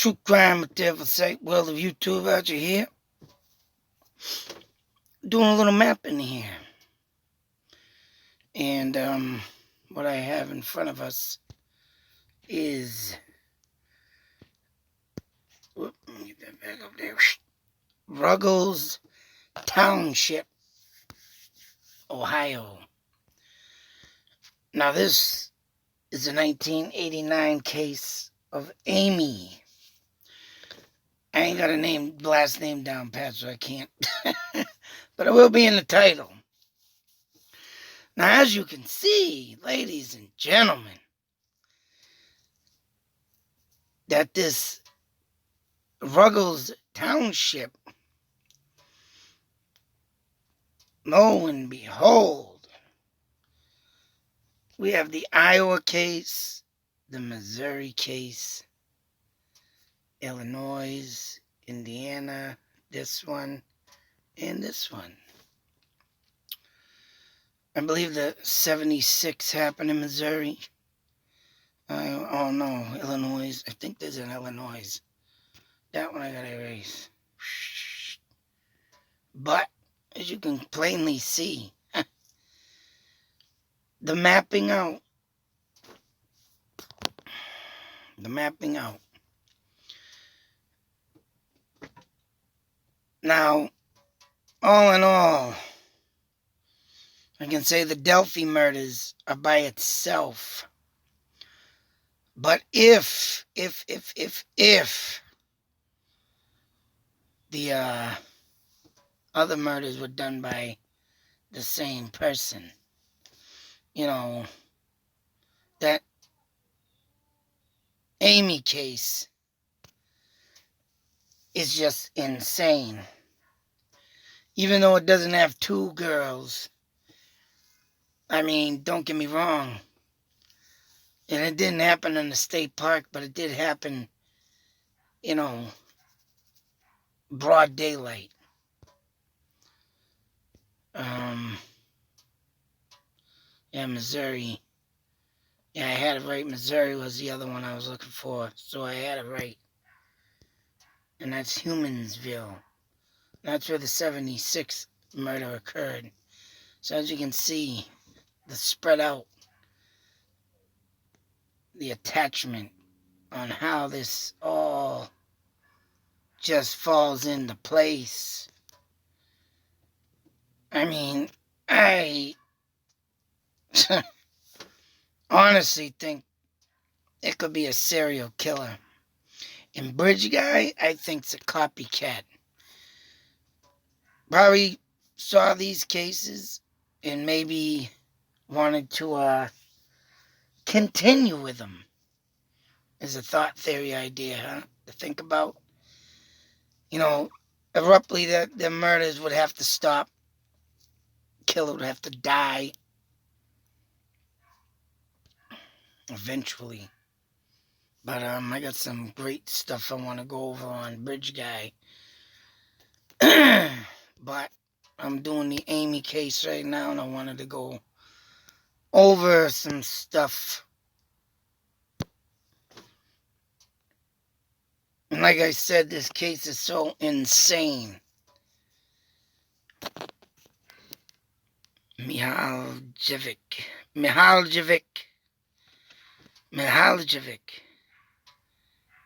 True crime material site World of YouTube out here. Doing a little mapping here. And what I have in front of us is let me get that back up there. Ruggles Township, Ohio. Now this is a 1989 case of Amy. I ain't got a last name down pat, so I can't. But it will be in the title. Now, as you can see, ladies and gentlemen, that this Ruggles Township, lo and behold, we have the Iowa case, the Missouri case, Illinois, Indiana, this one, and this one. I believe the 76 happened in Missouri. Oh no, Illinois. I think there's an Illinois. That one I gotta erase. But, as you can plainly see, the mapping out. Now, all in all, I can say the Delphi murders are by itself. But if the other murders were done by the same person, that Amy case is just insane. Even though it doesn't have two girls, I mean, don't get me wrong. And it didn't happen in the state park, but it did happen, broad daylight. Yeah, Missouri. Yeah, I had it right. Missouri was the other one I was looking for, so I had it right. And that's Humansville. That's where the 76 murder occurred. So as you can see, the spread out, the attachment on how this all just falls into place. I mean, I honestly think it could be a serial killer. And Bridge Guy, I think it's a copycat. Probably saw these cases and maybe wanted to continue with them. Is a thought theory idea, huh? To think about. Abruptly the murders would have to stop. Killer would have to die. Eventually. But I got some great stuff I want to go over on Bridge Guy. But I'm doing the Amy case right now, and I wanted to go over some stuff. And like I said, this case is so insane. Mihalavich.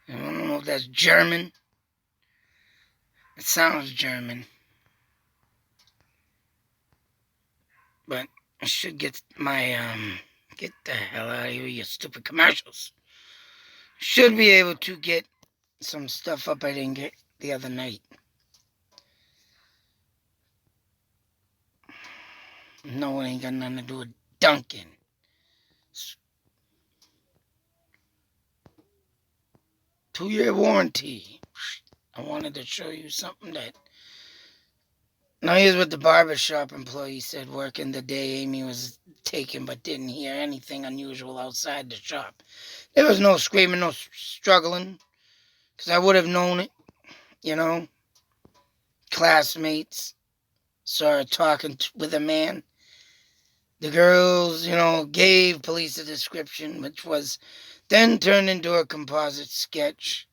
I don't know if that's German. It sounds German. But I should get my, get the hell out of here, you stupid commercials. Should be able to get some stuff up I didn't get the other night. No, it ain't got nothing to do with Duncan. 2-year warranty. I wanted to show you something that... Now here's what the barbershop employee said working the day Amy was taken, but didn't hear anything unusual outside the shop. There was no screaming, no struggling, because I would have known it, Classmates saw her talking with a man. The girls, gave police a description, which was then turned into a composite sketch.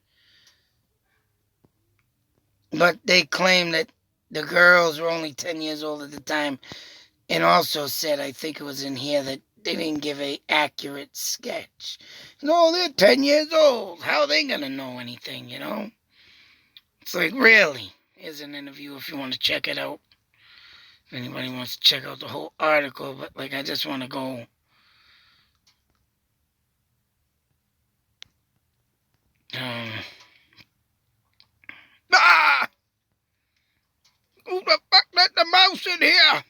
But they claim that the girls were only 10 years old at the time, and also said, I think it was in here, that they didn't give a accurate sketch. No, they're 10 years old. How are they going to know anything, you know? It's like, really? Here's an interview if you want to check it out. If anybody wants to check out the whole article, but like, I just want to go. Ah! Who the fuck let the mouse in here?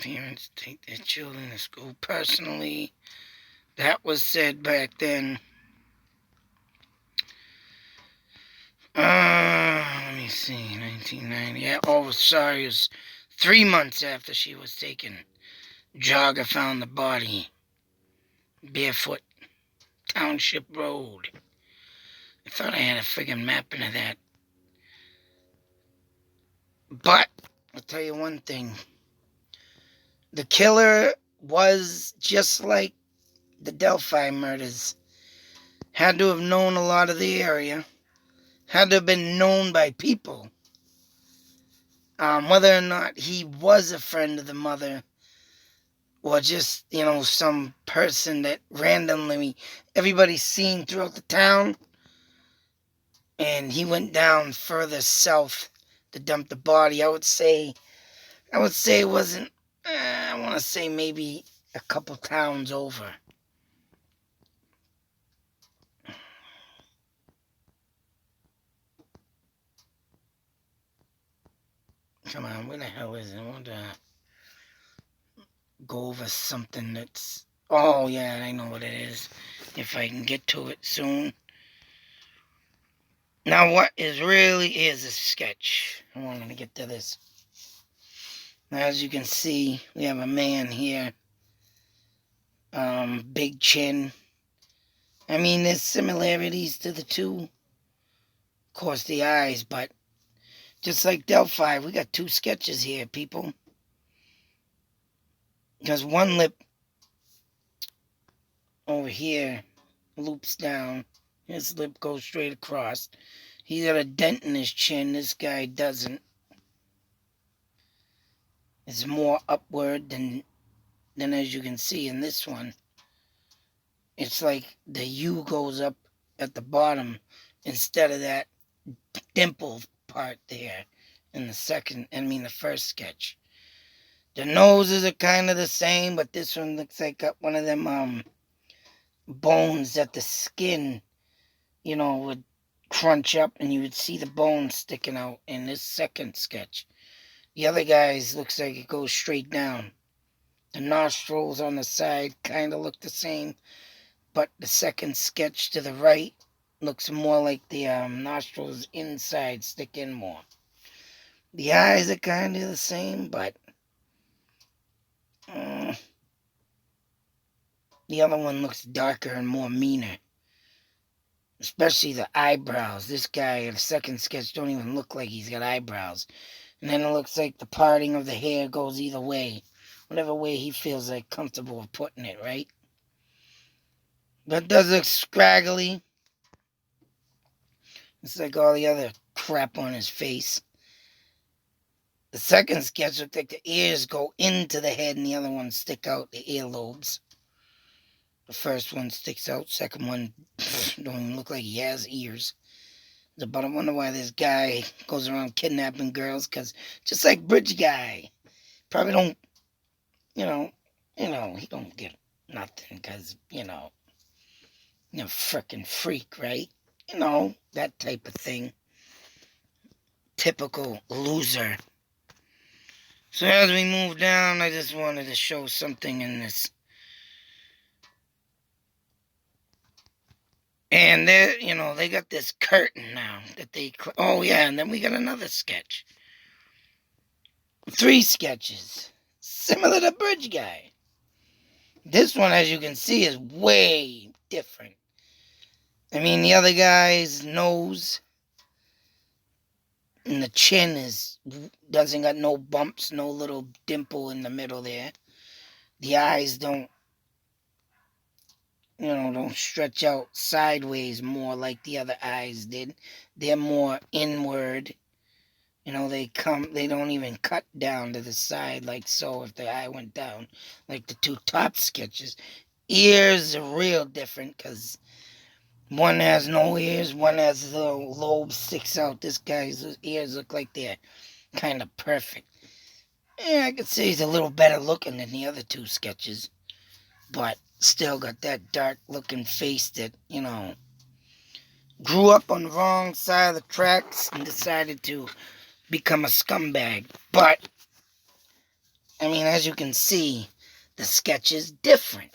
Parents take their children to school personally. That was said back then. Let me see, 1990. Yeah, oh, sorry, it was 3 months after she was taken. Jogger found the body. Barefoot. Township Road. I thought I had a friggin' mapping of that. But, I'll tell you one thing. The killer was just like the Delphi murders. Had to have known a lot of the area. Had to have been known by people. Whether or not he was a friend of the mother, or just, some person that randomly everybody's seen throughout the town, and he went down further south to dump the body. I would say it wasn't, I want to say maybe a couple towns over. Come on, where the hell is it? I want to go over something that's... Oh, yeah, I know what it is. If I can get to it soon. Now, what really is a sketch? I want to get to this. Now, as you can see, we have a man here. Big chin. I mean, there's similarities to the two. Of course, the eyes, but just like Delphi, we got two sketches here, people. Because one lip over here loops down. His lip goes straight across. He's got a dent in his chin. This guy doesn't. It's more upward than as you can see in this one. It's like the U goes up at the bottom instead of that dimple part there in the first sketch. The noses are kind of the same, but this one looks like one of them bones that the skin, would crunch up and you would see the bones sticking out in this second sketch. The other guy's looks like it goes straight down. The nostrils on the side kind of look the same, but the second sketch to the right looks more like the nostrils inside stick in more. The eyes are kind of the same, but the other one looks darker and more meaner. Especially the eyebrows. This guy in the second sketch don't even look like he's got eyebrows. And then it looks like the parting of the hair goes either way. Whatever way he feels like comfortable with putting it, right? But it does look scraggly. It's like all the other crap on his face. The second sketch looked like the ears go into the head and the other ones stick out, the earlobes. The first one sticks out. Second one don't even look like he has ears. But I wonder why this guy goes around kidnapping girls, because just like Bridge Guy, probably don't, he don't get nothing because, you're a frickin' freak, right? That type of thing. Typical loser. So as we move down, I just wanted to show something in this. And they got this curtain now that oh yeah, and then we got another sketch. 3 sketches. Similar to Bridge Guy. This one, as you can see, is way different. I mean, the other guy's nose and the chin doesn't got no bumps, no little dimple in the middle there. The eyes don't don't stretch out sideways more like the other eyes did. They're more inward. They don't even cut down to the side like so if the eye went down, like the two top sketches. Ears are real different because one has no ears, one has the lobes sticks out. This guy's ears look like they're kind of perfect. Yeah, I could say he's a little better looking than the other two sketches, but still got that dark looking face that, grew up on the wrong side of the tracks and decided to become a scumbag. But, I mean, as you can see, the sketch is different.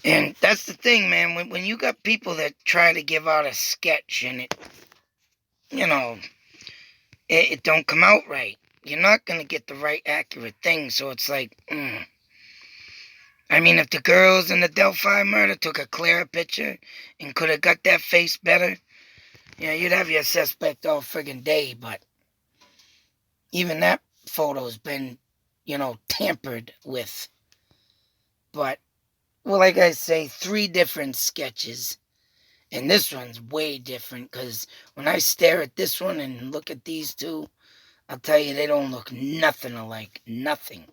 And that's the thing, man. When you got people that try to give out a sketch and you know, it don't come out right, you're not going to get the right accurate thing. So it's like, I mean, if the girls in the Delphi murder took a clearer picture and could have got that face better, you'd have your suspect all friggin' day. But even that photo's been, tampered with. But, well, like I say, 3 different sketches. And this one's way different because when I stare at this one and look at these two, I'll tell you, they don't look nothing alike. Nothing.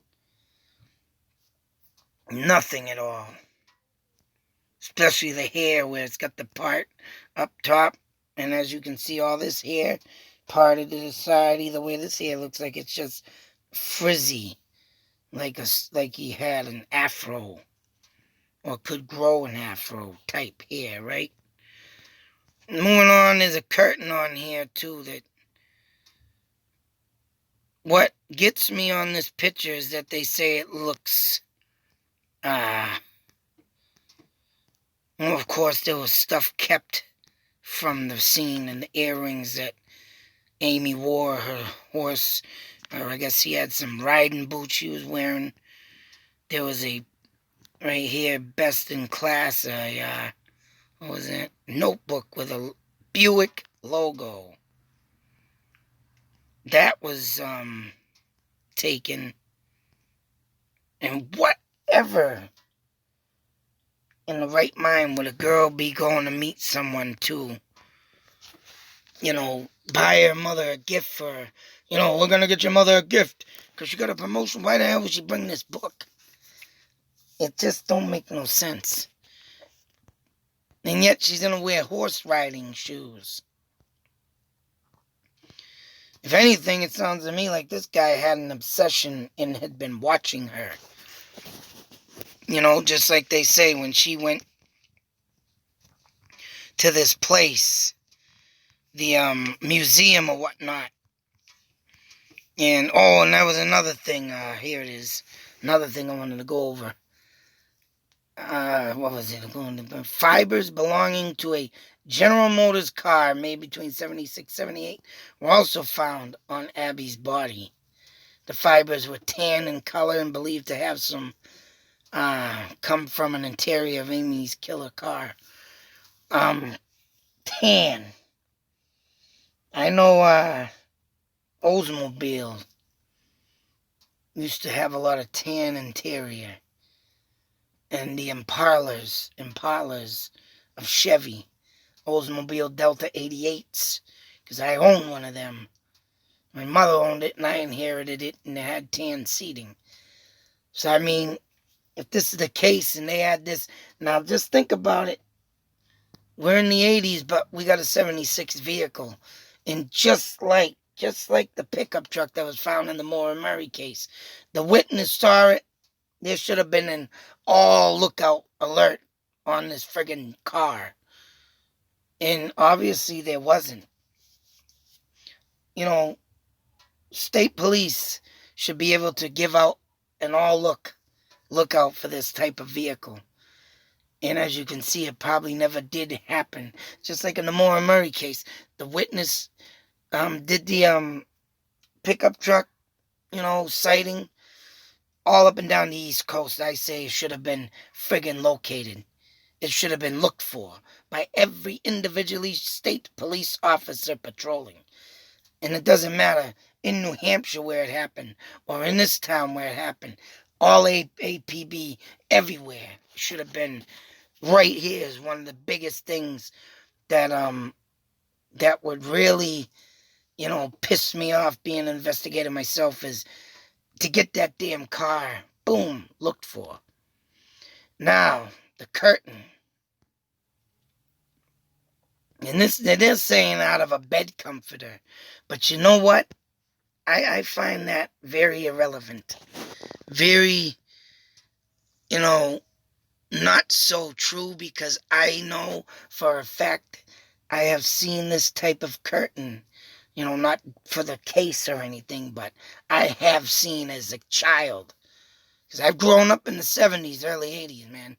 Nothing at all. Especially the hair where it's got the part up top. And as you can see, all this hair parted to the side. Either way, this hair looks like it's just frizzy. Like he had an afro. Or could grow an afro type hair, right? Moving on, there's a curtain on here too that what gets me on this picture is that they say it looks well, of course there was stuff kept from the scene and the earrings that Amy wore, her horse, or I guess he had some riding boots she was wearing. There was a right here, best in class, what was it? Notebook with a Buick logo. That was taken. And whatever in the right mind would a girl be going to meet someone to, buy her mother a gift for, we're going to get your mother a gift because she got a promotion. Why the hell would she bring this book? It just don't make no sense. And yet she's going to wear horse riding shoes. If anything, it sounds to me like this guy had an obsession and had been watching her. Just like they say when she went to this place, the museum or whatnot. And that was another thing. Here it is. Another thing I wanted to go over. What was it? Fibers belonging to a General Motors car made between 76 78 were also found on Abby's body. The fibers were tan in color and believed to have some come from an interior of Amy's killer car. Tan. I know Oldsmobile used to have a lot of tan interior. And the Impalas of Chevy. Oldsmobile Delta 88s. Because I own one of them. My mother owned it and I inherited it and it had tan seating. So I mean, if this is the case and they had this, now just think about it. We're in the 80s, but we got a 76 vehicle. And just like the pickup truck that was found in the Maura Murray case, the witness saw it. There should have been an all lookout alert on this friggin' car. And obviously there wasn't. State police should be able to give out an all lookout for this type of vehicle. And as you can see, it probably never did happen. Just like in the Maura Murray case, the witness did the pickup truck, sighting all up and down the East Coast. I say it should have been friggin' located. It should have been looked for by every individually state police officer patrolling. And it doesn't matter in New Hampshire where it happened or in this town where it happened. All APB everywhere. should have been right here is one of the biggest things that that would really, piss me off being an investigator myself is to get that damn car, boom, looked for. Now, the curtain. And this, they're saying out of a bed comforter. But you know what? I find that very irrelevant. Very, not so true, because I know for a fact I have seen this type of curtain. Not for the case or anything, but I have seen as a child. Because I've grown up in the 70s, early 80s, man.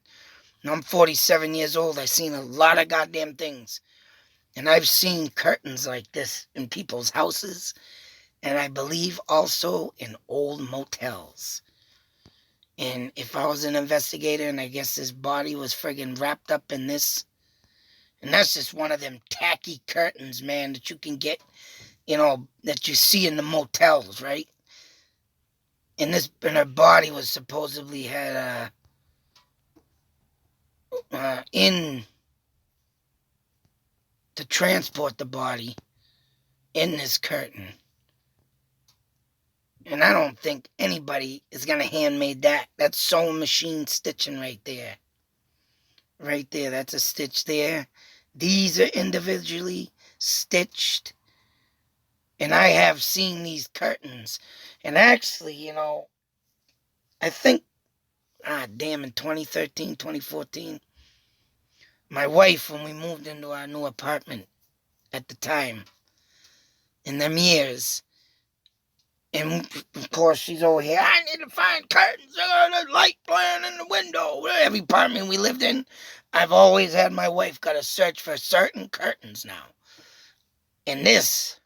And I'm 47 years old. I've seen a lot of goddamn things. And I've seen curtains like this in people's houses. And I believe also in old motels. And if I was an investigator and I guess his body was friggin' wrapped up in this, and that's just one of them tacky curtains, man, that you can get, that you see in the motels, right? And her body was supposedly had in to transport the body in this curtain. And I don't think anybody is going to handmade that. That's sewing machine stitching right there. Right there, that's a stitch there. These are individually stitched. And I have seen these curtains. And actually, I think, in 2013, 2014, my wife, when we moved into our new apartment at the time, in them years, and of course she's over here, I need to find curtains, there's light playing in the window. Every apartment we lived in, I've always had my wife got to search for certain curtains now. And this,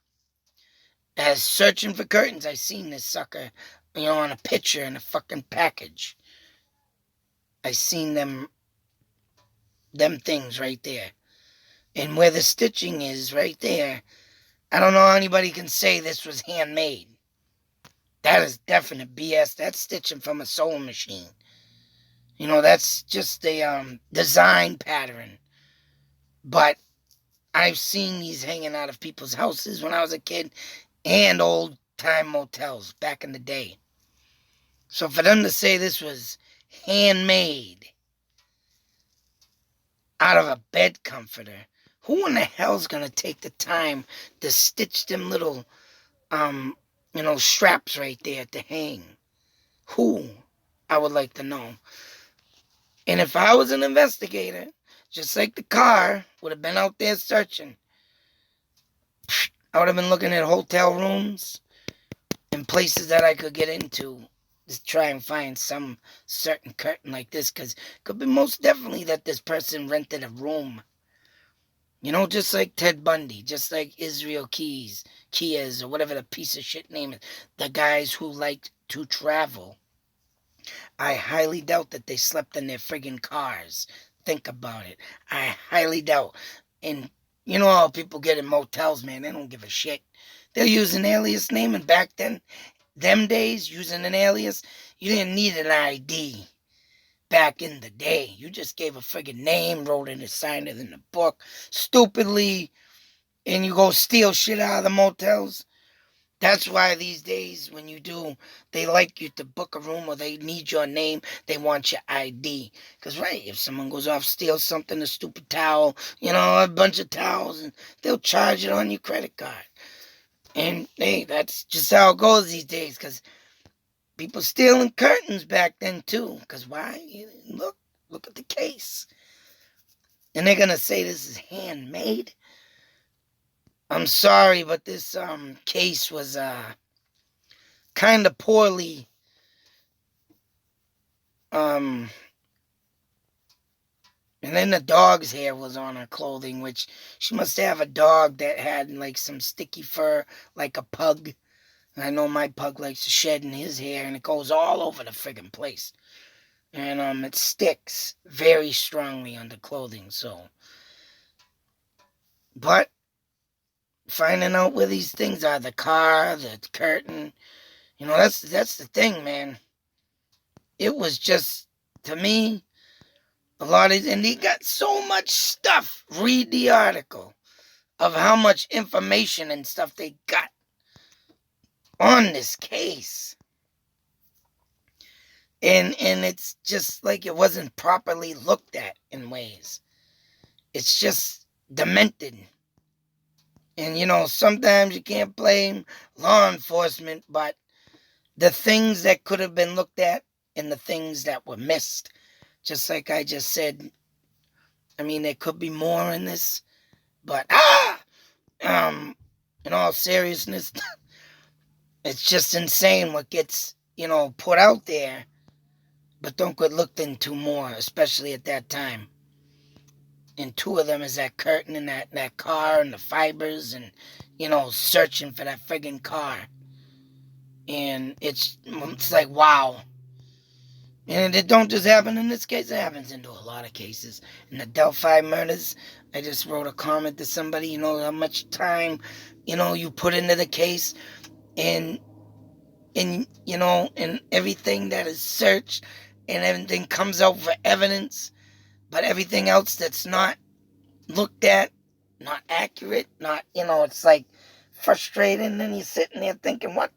as searching for curtains, I seen this sucker, on a picture in a fucking package. I seen them things right there. And where the stitching is right there, I don't know how anybody can say this was handmade. That is definite BS. That's stitching from a sewing machine. That's just a design pattern. But I've seen these hanging out of people's houses when I was a kid, and old-time motels back in the day. So for them to say this was handmade out of a bed comforter, who in the hell's going to take the time to stitch them little, straps right there to hang? Who? I would like to know. And if I was an investigator, just like the car, would have been out there searching, I would have been looking at hotel rooms and places that I could get into to try and find some certain curtain like this, because it could be most definitely that this person rented a room. Just like Ted Bundy, just like Israel Keyes, or whatever the piece of shit name is, the guys who liked to travel. I highly doubt that they slept in their friggin' cars. Think about it. I highly doubt. And you know how people get in motels, man, they don't give a shit. They'll use an alias name, and back then, them days, using an alias, you didn't need an ID. Back in the day, you just gave a friggin' name, wrote it and signed it in the book, stupidly, and you go steal shit out of the motels. That's why these days, when you do, they like you to book a room, or they need your name, they want your ID. Because, right, if someone goes off, steals something, a stupid towel, a bunch of towels, and they'll charge it on your credit card. And, hey, that's just how it goes these days, because people stealing curtains back then, too. Because why? Look at the case. And they're going to say this is handmade? I'm sorry, but this case was kind of poorly and then the dog's hair was on her clothing, which she must have a dog that had like some sticky fur, like a pug. And I know my pug likes to shed in his hair, and it goes all over the friggin' place. And it sticks very strongly on the clothing, so. But finding out where these things are, the car, the curtain, that's the thing, man. It was just, to me, A lot of, and he got so much stuff. Read the article of how much information and stuff they got on this case. And it's just like it wasn't properly looked at in ways. It's just demented. And sometimes you can't blame law enforcement, but the things that could have been looked at and the things that were missed. Just like I just said, I mean, there could be more in this, but in all seriousness, it's just insane what gets, put out there, but don't get looked into more, especially at that time. And two of them is that curtain and that car and the fibers and, searching for that friggin' car. And it's like, wow. And it don't just happen in this case, it happens into a lot of cases. In the Delphi murders, I just wrote a comment to somebody, how much time, you put into the case and and everything that is searched and everything comes out for evidence, but everything else that's not looked at, not accurate, not, it's like frustrating, and then you're sitting there thinking, what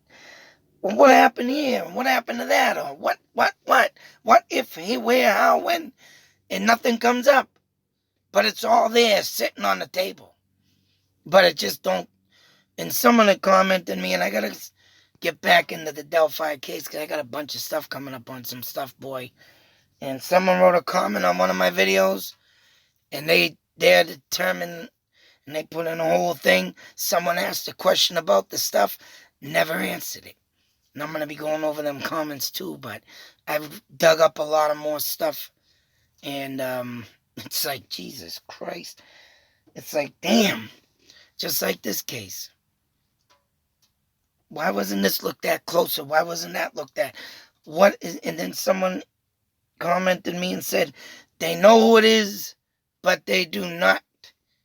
happened here? What happened to that? Or what if, he, where, how, when, and nothing comes up, but it's all there sitting on the table, but it just don't. And someone had commented me, and I gotta get back into the Delphi case because I got a bunch of stuff coming up on some stuff, boy. And someone wrote a comment on one of my videos, and they're determined, and they put in a whole thing. Someone asked a question about the stuff, never answered it. And I'm going to be going over them comments too, but I've dug up a lot of more stuff, and it's like, Jesus Christ. It's like, damn, just like this case. Why wasn't this looked at closer? Why wasn't that looked at? And then someone commented me and said, they know who it is, but they do not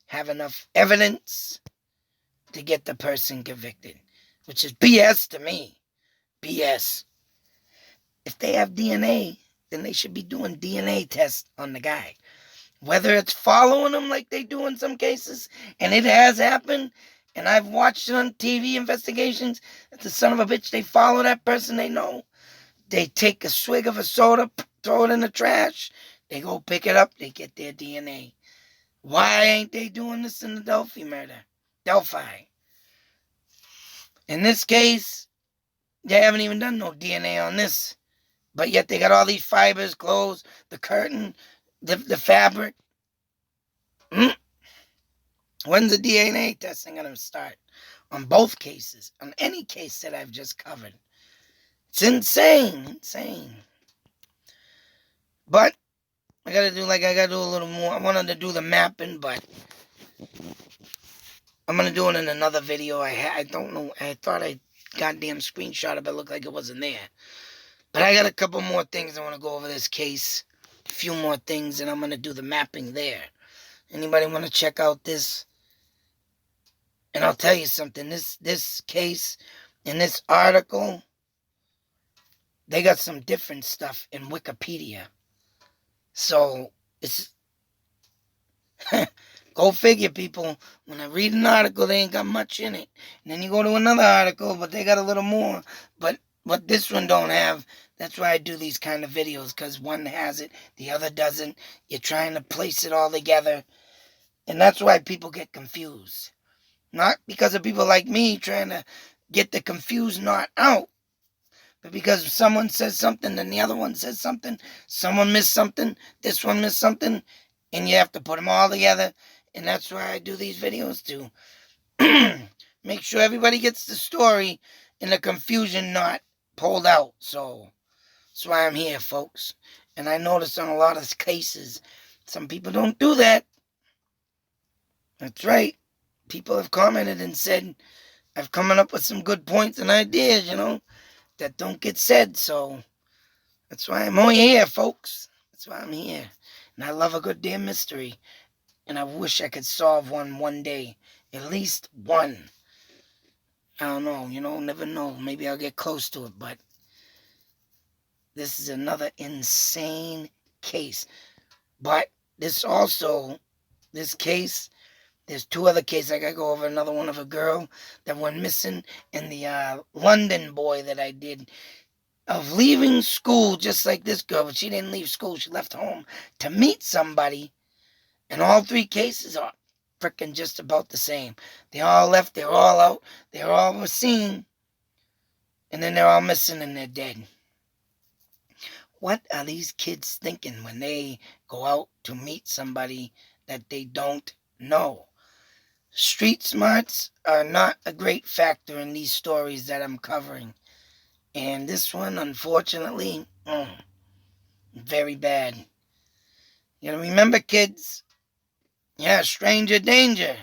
have enough evidence to get the person convicted, which is BS to me. BS. If they have DNA, then they should be doing DNA tests on the guy. Whether it's following them like they do in some cases, and it has happened, and I've watched it on TV investigations, that the son of a bitch, they follow that person they know. They take a swig of a soda, throw it in the trash, they go pick it up, they get their DNA. Why ain't they doing this in the Delphi murder? Delphi. In this case, they haven't even done no DNA on this. But yet they got all these fibers, clothes, the curtain, the fabric. When's the DNA testing going to start? On both cases. On any case that I've just covered. It's insane. But I got to do a little more. I wanted to do the mapping, but I'm going to do it in another video. I don't know. I thought I goddamn screenshot it, but it looked like it wasn't there. But I got a couple more things I want to go over this case. A few more things, and I'm going to do the mapping there. Anybody want to check out this? And I'll tell you something. This case, in this article, they got some different stuff in Wikipedia. So, it's... Go figure, people. When I read an article, they ain't got much in it. And then you go to another article, but they got a little more. But what this one don't have, that's why I do these kind of videos, because one has it, the other doesn't. You're trying to place it all together. And that's why people get confused. Not because of people like me trying to get the confused knot out, but because someone says something, then the other one says something, someone missed something, this one missed something, and you have to put them all together. And that's why I do these videos too. Make sure everybody gets the story and the confusion not pulled out. So that's why I'm here, folks. And I notice on a lot of cases, some people don't do that. That's right. People have commented and said, I've coming up with some good points and ideas, that don't get said. So that's why I'm only here, folks. That's why I'm here. And I love a good damn mystery. And I wish I could solve one day. At least one. I don't know, never know. Maybe I'll get close to it, but this is another insane case. But this case, there's two other cases. I gotta go over another one of a girl that went missing, and the London boy that I did of leaving school just like this girl, but she didn't leave school. She left home to meet somebody. And all three cases are freaking just about the same. They all left, they're all out, they all were seen, and then they're all missing and they're dead. What are these kids thinking when they go out to meet somebody that they don't know? Street smarts are not a great factor in these stories that I'm covering. And this one, unfortunately, very bad. You gotta remember, kids, yeah, stranger danger.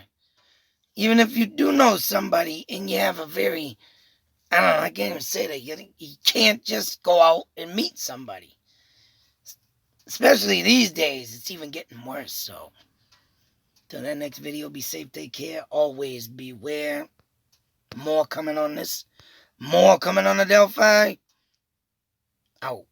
Even if you do know somebody and you have a very, I don't know, I can't even say that. You can't just go out and meet somebody. Especially these days, it's even getting worse. So, till that next video, be safe, take care, always beware. More coming on this. More coming on the Delphi. Out.